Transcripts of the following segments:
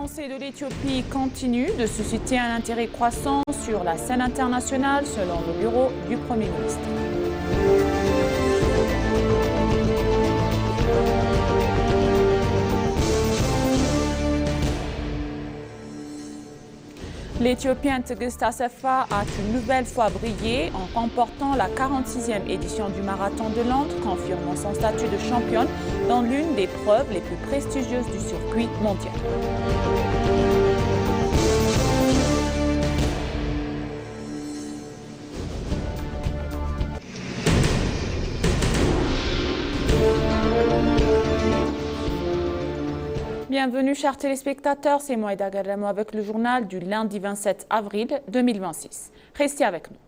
avancées de l'Éthiopie continuent de susciter un intérêt croissant sur la scène internationale selon le bureau du Premier ministre. L'Éthiopien Tigist Assefa a une nouvelle fois brillé en remportant la 46e édition du Marathon de Londres, confirmant son statut de championne dans l'une des preuves les plus prestigieuses du circuit mondial. Bienvenue chers téléspectateurs, c'est Moïda Garamo avec le journal du lundi 27 avril 2026. Restez avec nous.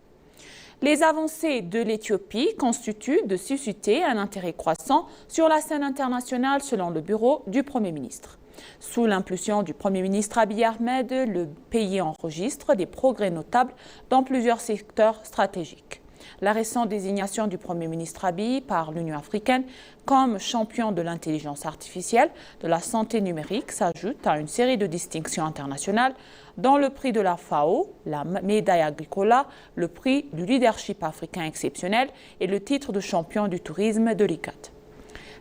Les avancées de l'Éthiopie constituent de susciter un intérêt croissant sur la scène internationale selon le bureau du Premier ministre. Sous l'impulsion du Premier ministre Abiy Ahmed, le pays enregistre des progrès notables dans plusieurs secteurs stratégiques. La récente désignation du Premier ministre Abiy par l'Union africaine comme champion de l'intelligence artificielle, de la santé numérique s'ajoute à une série de distinctions internationales, dont le prix de la FAO, la médaille Agricola, le prix du leadership africain exceptionnel et le titre de champion du tourisme de l'ICAD.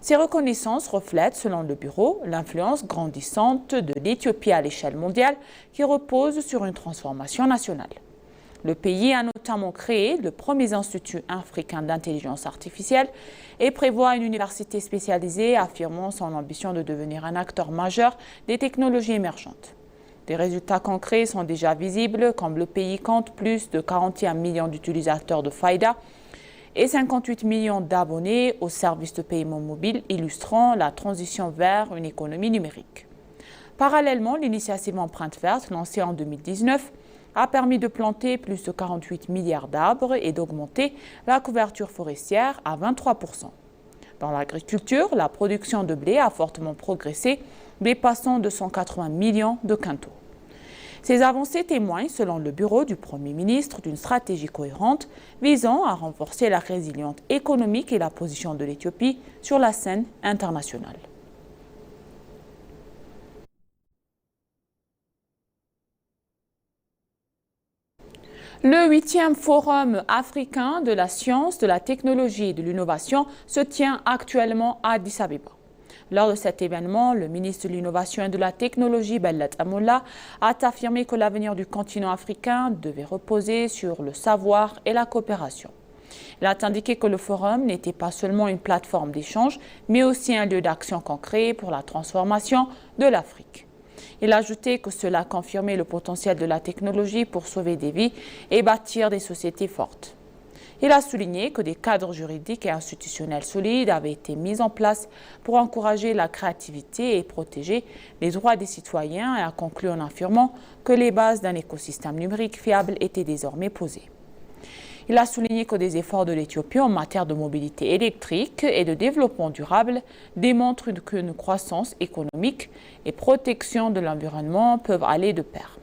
Ces reconnaissances reflètent, selon le bureau, l'influence grandissante de l'Éthiopie à l'échelle mondiale qui repose sur une transformation nationale. Le pays a notamment créé le premier institut africain d'intelligence artificielle et prévoit une université spécialisée affirmant son ambition de devenir un acteur majeur des technologies émergentes. Des résultats concrets sont déjà visibles, comme le pays compte plus de 41 millions d'utilisateurs de Faïda et 58 millions d'abonnés au service de paiement mobile, illustrant la transition vers une économie numérique. Parallèlement, l'initiative Empreinte verte, lancée en 2019, a permis de planter plus de 48 milliards d'arbres et d'augmenter la couverture forestière à 23%. Dans l'agriculture, la production de blé a fortement progressé, dépassant 280 millions de quintaux. Ces avancées témoignent, selon le bureau du Premier ministre, d'une stratégie cohérente visant à renforcer la résilience économique et la position de l'Éthiopie sur la scène internationale. Le 8e Forum africain de la science, de la technologie et de l'innovation se tient actuellement à Addis Abeba. Lors de cet événement, le ministre de l'Innovation et de la Technologie, Bellet Amoula, a affirmé que l'avenir du continent africain devait reposer sur le savoir et la coopération. Il a indiqué que le forum n'était pas seulement une plateforme d'échange, mais aussi un lieu d'action concret pour la transformation de l'Afrique. Il a ajouté que cela confirmait le potentiel de la technologie pour sauver des vies et bâtir des sociétés fortes. Il a souligné que des cadres juridiques et institutionnels solides avaient été mis en place pour encourager la créativité et protéger les droits des citoyens et a conclu en affirmant que les bases d'un écosystème numérique fiable étaient désormais posées. Il a souligné que des efforts de l'Éthiopie en matière de mobilité électrique et de développement durable démontrent qu'une croissance économique et protection de l'environnement peuvent aller de pair.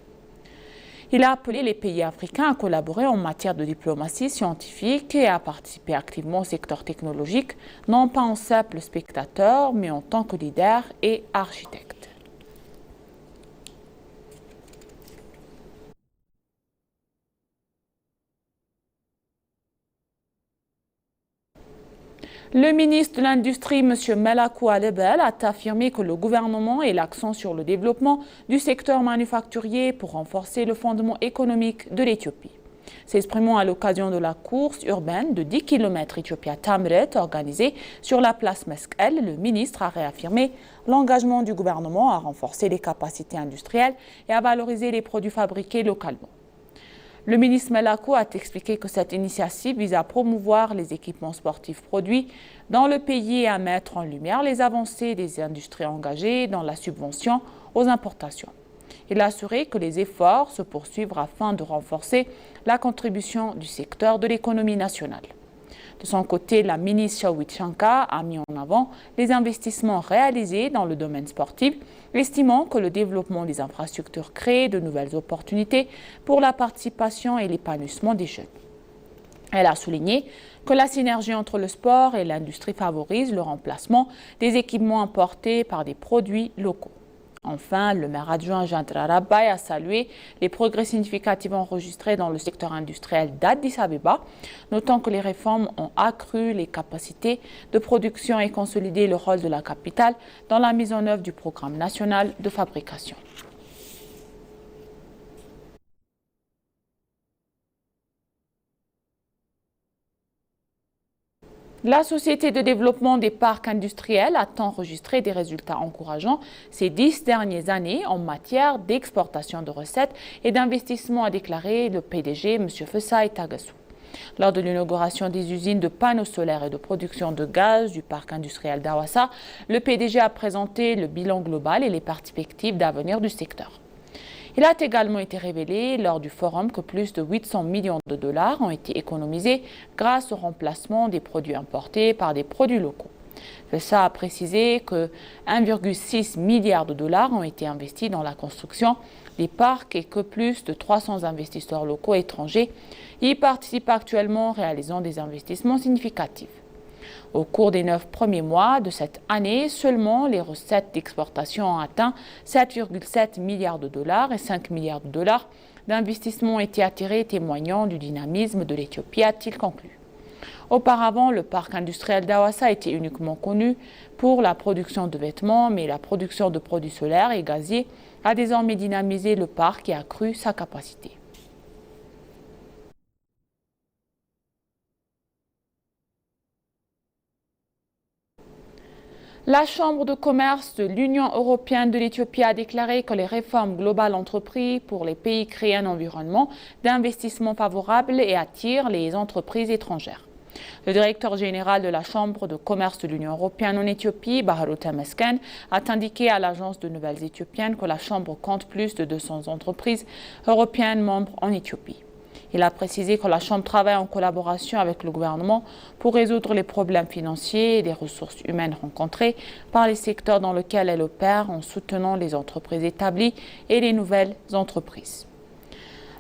Il a appelé les pays africains à collaborer en matière de diplomatie scientifique et à participer activement au secteur technologique, non pas en simple spectateur, mais en tant que leader et architecte. Le ministre de l'Industrie, M. Melakou Alebel, a affirmé que le gouvernement ait l'accent sur le développement du secteur manufacturier pour renforcer le fondement économique de l'Éthiopie. S'exprimant à l'occasion de la course urbaine de 10 km Éthiopia-Tamret organisée sur la place Meskel, le ministre a réaffirmé l'engagement du gouvernement à renforcer les capacités industrielles et à valoriser les produits fabriqués localement. Le ministre Melakou a expliqué que cette initiative vise à promouvoir les équipements sportifs produits dans le pays et à mettre en lumière les avancées des industries engagées dans la subvention aux importations. Il a assuré que les efforts se poursuivent afin de renforcer la contribution du secteur de l'économie nationale. De son côté, la ministre Shawit Shankar a mis en avant les investissements réalisés dans le domaine sportif, estimant que le développement des infrastructures crée de nouvelles opportunités pour la participation et l'épanouissement des jeunes. Elle a souligné que la synergie entre le sport et l'industrie favorise le remplacement des équipements importés par des produits locaux. Enfin, le maire adjoint Jandra Rabaye a salué les progrès significatifs enregistrés dans le secteur industriel d'Addis Abeba, notant que les réformes ont accru les capacités de production et consolidé le rôle de la capitale dans la mise en œuvre du programme national de fabrication. La Société de développement des parcs industriels a enregistré des résultats encourageants ces 10 dernières années en matière d'exportation de recettes et d'investissement, a déclaré le PDG M. Fessay Tagassou. Lors de l'inauguration des usines de panneaux solaires et de production de gaz du parc industriel d'Awassa, le PDG a présenté le bilan global et les perspectives d'avenir du secteur. Il a également été révélé lors du forum que plus de 800 millions de dollars ont été économisés grâce au remplacement des produits importés par des produits locaux. Fessay a précisé que 1,6 milliard de dollars ont été investis dans la construction des parcs et que plus de 300 investisseurs locaux et étrangers y participent actuellement, réalisant des investissements significatifs. Au cours des 9 premiers mois de cette année, seulement les recettes d'exportation ont atteint 7,7 milliards de dollars et 5 milliards de dollars d'investissements ont été attirés, témoignant du dynamisme de l'Éthiopie, a-t-il conclu. Auparavant, le parc industriel d'Awassa était uniquement connu pour la production de vêtements, mais la production de produits solaires et gaziers a désormais dynamisé le parc et accru sa capacité. La Chambre de commerce de l'Union européenne de l'Éthiopie a déclaré que les réformes globales entreprises pour les pays créent un environnement d'investissement favorable et attirent les entreprises étrangères. Le directeur général de la Chambre de commerce de l'Union européenne en Éthiopie, Baharou Temesgen, a indiqué à l'agence de nouvelles éthiopienne que la Chambre compte plus de 200 entreprises européennes membres en Éthiopie. Il a précisé que la Chambre travaille en collaboration avec le gouvernement pour résoudre les problèmes financiers et des ressources humaines rencontrés par les secteurs dans lesquels elle opère en soutenant les entreprises établies et les nouvelles entreprises.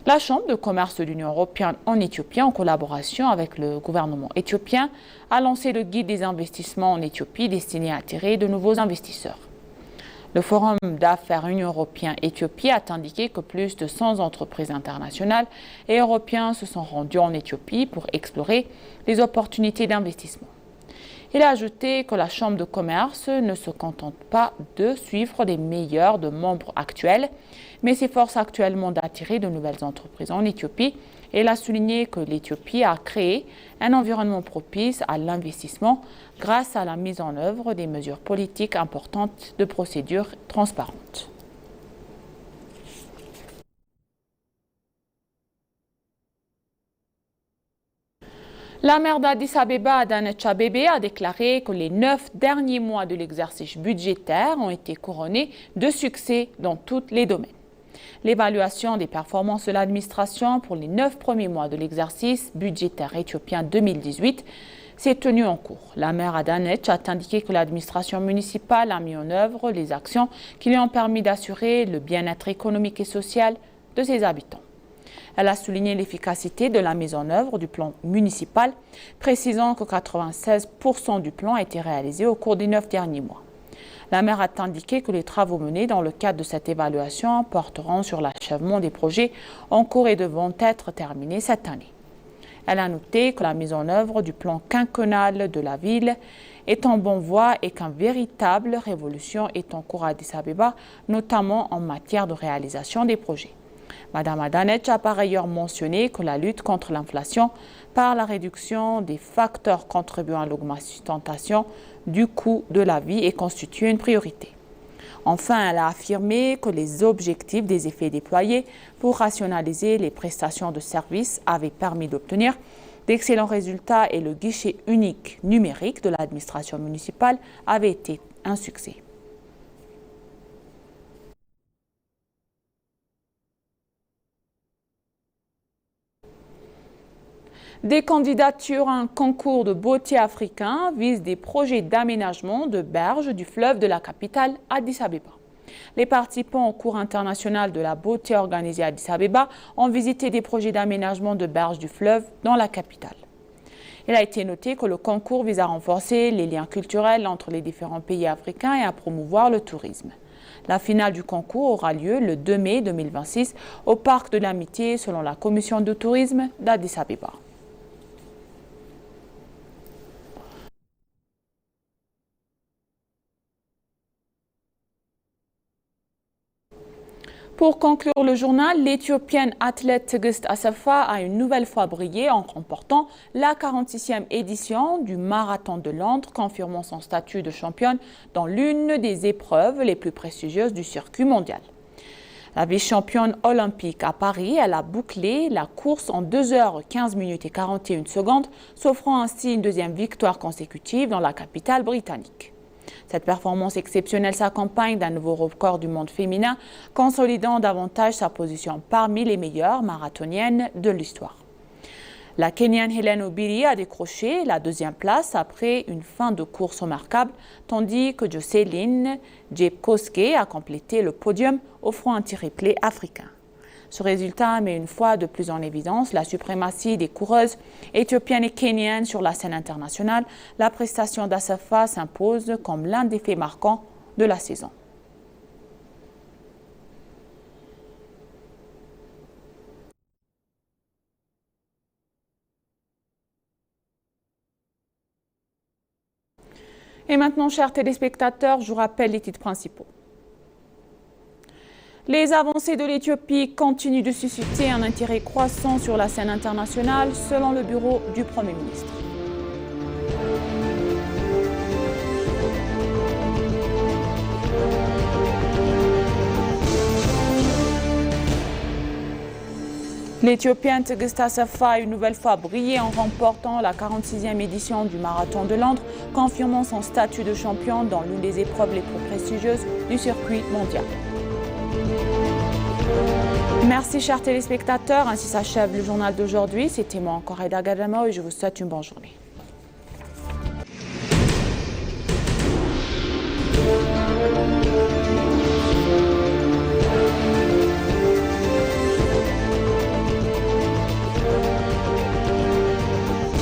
La Chambre de commerce de l'Union européenne en Éthiopie, en collaboration avec le gouvernement éthiopien, a lancé le guide des investissements en Éthiopie destiné à attirer de nouveaux investisseurs. Le Forum d'affaires Union européenne-Éthiopie a indiqué que plus de 100 entreprises internationales et européennes se sont rendues en Éthiopie pour explorer les opportunités d'investissement. Il a ajouté que la Chambre de commerce ne se contente pas de suivre les meilleurs de membres actuels, mais s'efforce actuellement d'attirer de nouvelles entreprises en Éthiopie. Et il a souligné que l'Éthiopie a créé un environnement propice à l'investissement grâce à la mise en œuvre des mesures politiques importantes de procédures transparentes. La maire d'Addis Abeba, Adanet Abebe, a déclaré que les 9 derniers mois de l'exercice budgétaire ont été couronnés de succès dans tous les domaines. L'évaluation des performances de l'administration pour les 9 premiers mois de l'exercice budgétaire éthiopien 2018 s'est tenue en cours. La maire Adanet a indiqué que l'administration municipale a mis en œuvre les actions qui lui ont permis d'assurer le bien-être économique et social de ses habitants. Elle a souligné l'efficacité de la mise en œuvre du plan municipal, précisant que 96% du plan a été réalisé au cours des 9 derniers mois. La maire a indiqué que les travaux menés dans le cadre de cette évaluation porteront sur l'achèvement des projets en cours et devront être terminés cette année. Elle a noté que la mise en œuvre du plan quinquennal de la ville est en bonne voie et qu'une véritable révolution est en cours à Addis Abeba, notamment en matière de réalisation des projets. Madame Adanet a par ailleurs mentionné que la lutte contre l'inflation par la réduction des facteurs contribuant à l'augmentation du coût de la vie est constituée une priorité. Enfin, elle a affirmé que les objectifs des effets déployés pour rationaliser les prestations de services avaient permis d'obtenir d'excellents résultats et le guichet unique numérique de l'administration municipale avait été un succès. Des candidatures à un concours de beauté africain visent des projets d'aménagement de berges du fleuve de la capitale Addis Abeba. Les participants au concours international de la beauté organisé à Addis Abeba ont visité des projets d'aménagement de berges du fleuve dans la capitale. Il a été noté que le concours vise à renforcer les liens culturels entre les différents pays africains et à promouvoir le tourisme. La finale du concours aura lieu le 2 mai 2026 au Parc de l'Amitié selon la commission de tourisme d'Addis Abeba. Pour conclure le journal, l'Éthiopienne athlète Tigist Assefa a une nouvelle fois brillé en remportant la 46e édition du Marathon de Londres, confirmant son statut de championne dans l'une des épreuves les plus prestigieuses du circuit mondial. La vice-championne olympique à Paris, elle a bouclé la course en 2 heures 15 minutes et 41 secondes, s'offrant ainsi une deuxième victoire consécutive dans la capitale britannique. Cette performance exceptionnelle s'accompagne d'un nouveau record du monde féminin, consolidant davantage sa position parmi les meilleures marathoniennes de l'histoire. La Kenyane Hellen Obiri a décroché la 2e place après une fin de course remarquable, tandis que Jocelyn Jepkoske a complété le podium, offrant un triplé africain. Ce résultat met une fois de plus en évidence la suprématie des coureuses éthiopiennes et kenyanes sur la scène internationale. La prestation d'Assefa s'impose comme l'un des faits marquants de la saison. Et maintenant, chers téléspectateurs, je vous rappelle les titres principaux. Les avancées de l'Éthiopie continuent de susciter un intérêt croissant sur la scène internationale, selon le bureau du Premier ministre. L'Éthiopienne Tigist Assefa a une nouvelle fois brillé en remportant la 46e édition du Marathon de Londres, confirmant son statut de championne dans l'une des épreuves les plus prestigieuses du circuit mondial. Merci chers téléspectateurs, ainsi s'achève le journal d'aujourd'hui. C'était moi encore Aïda Gadamo et je vous souhaite une bonne journée.